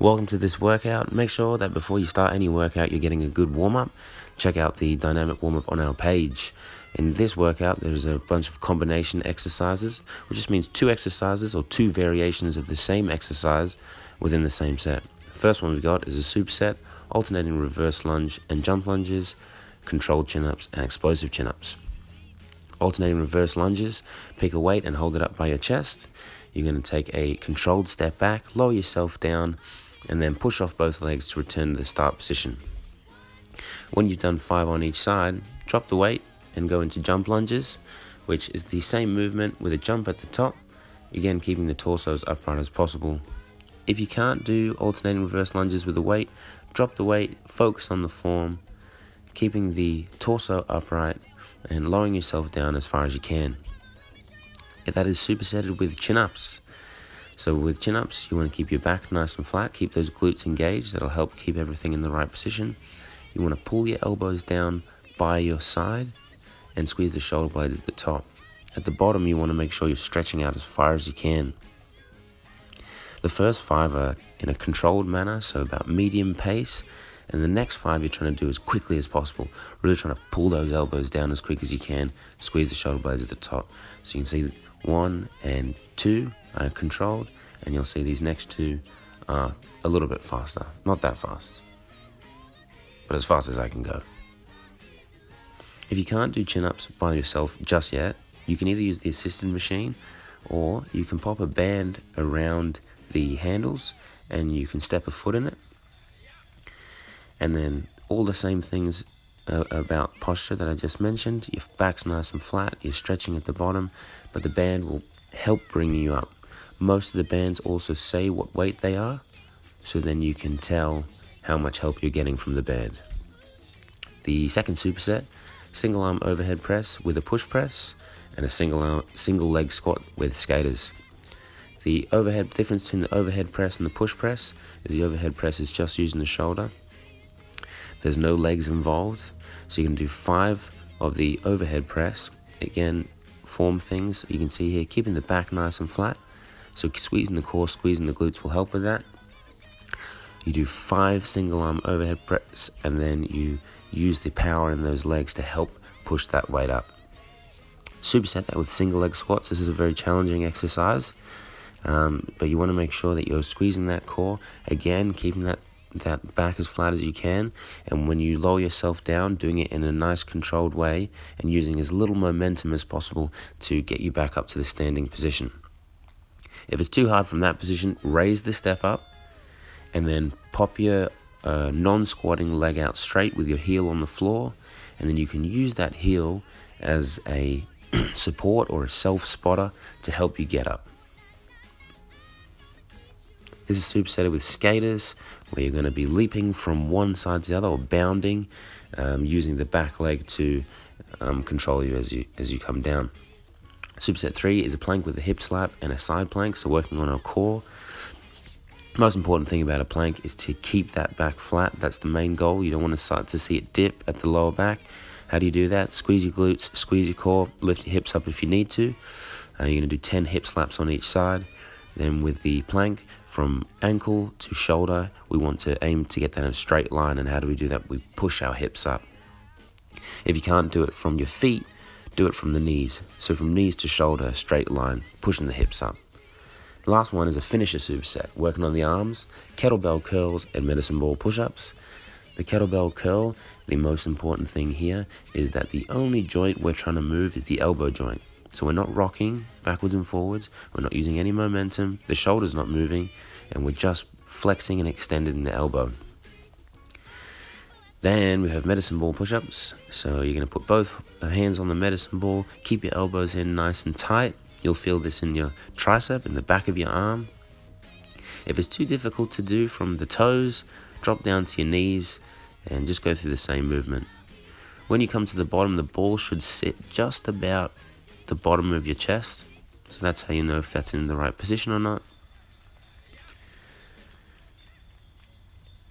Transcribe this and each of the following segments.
Welcome to this workout. Make sure that before you start any workout, you're getting a good warm-up. Check out the dynamic warm-up on our page. In this workout, there's a bunch of combination exercises, which just means 2 exercises or 2 variations of the same exercise within the same set. The first one we've got is a superset, alternating reverse lunge and jump lunges, controlled chin-ups, and explosive chin-ups. Alternating reverse lunges, pick a weight and hold it up by your chest. You're going to take a controlled step back, lower yourself down, and then push off both legs to return to the start position. When you've done 5 on each side, drop the weight and go into jump lunges, which is the same movement with a jump at the top, again keeping the torso as upright as possible. If you can't do alternating reverse lunges with the weight, drop the weight, focus on the form, keeping the torso upright and lowering yourself down as far as you can. That is supersetted with chin-ups. So with chin-ups, you want to keep your back nice and flat, keep those glutes engaged. That'll help keep everything in the right position. You want to pull your elbows down by your side and squeeze the shoulder blades at the top. At the bottom, you want to make sure you're stretching out as far as you can. The first 5 are in a controlled manner, so about medium pace, and the next 5 you're trying to do as quickly as possible. Really trying to pull those elbows down as quick as you can, squeeze the shoulder blades at the top. So you can see 1 and 2 are controlled, and you'll see these next 2 are a little bit faster. Not that fast, but as fast as I can go. If you can't do chin-ups by yourself just yet, you can either use the assisted machine, or you can pop a band around the handles and you can step a foot in it. And then all the same things about posture that I just mentioned. Your back's nice and flat, you're stretching at the bottom, but the band will help bring you up. Most of the bands also say what weight they are, so then you can tell how much help you're getting from the band. The second superset, single arm overhead press with a push press, and a single leg squat with skaters. The difference between the overhead press and the push press is the overhead press is just using the shoulder. There's no legs involved, so you can do 5 of the overhead press. Again, form things you can see here, keeping the back nice and flat. So squeezing the core, squeezing the glutes will help with that. You do 5 single arm overhead press, and then you use the power in those legs to help push that weight up. Superset that with single leg squats. This is a very challenging exercise, but you want to make sure that you're squeezing that core, again keeping that back as flat as you can, and when you lower yourself down, doing it in a nice controlled way and using as little momentum as possible to get you back up to the standing position. If it's too hard from that position, raise the step up and then pop your non-squatting leg out straight with your heel on the floor, and then you can use that heel as a support or a self-spotter to help you get up. This is supersetted with skaters, where you're going to be leaping from one side to the other or bounding, using the back leg to control you as you come down. Superset 3 is a plank with a hip slap and a side plank, so working on our core. Most important thing about a plank is to keep that back flat. That's the main goal. You don't want to start to see it dip at the lower back. How do you do that? Squeeze your glutes, squeeze your core, lift your hips up if you need to. You're going to do 10 hip slaps on each side. Then with the plank, from ankle to shoulder, we want to aim to get that in a straight line. And how do we do that? We push our hips up. If you can't do it from your feet, do it from the knees. So from knees to shoulder, a straight line, pushing the hips up. The last one is a finisher superset, working on the arms, kettlebell curls, and medicine ball push-ups. The kettlebell curl, the most important thing here is that the only joint we're trying to move is the elbow joint. So we're not rocking backwards and forwards, we're not using any momentum, the shoulder's not moving, and we're just flexing and extending the elbow. Then we have medicine ball push-ups. So you're going to put both hands on the medicine ball, keep your elbows in nice and tight. You'll feel this in your tricep, in the back of your arm. If it's too difficult to do from the toes, drop down to your knees and just go through the same movement. When you come to the bottom, the ball should sit just about the bottom of your chest. So that's how you know if that's in the right position or not.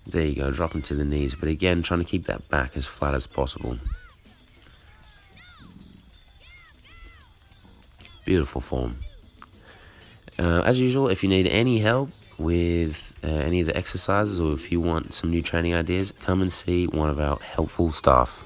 There you go, drop into the knees. But again, trying to keep that back as flat as possible. Beautiful form. As usual, if you need any help with any of the exercises, or if you want some new training ideas, come and see one of our helpful staff.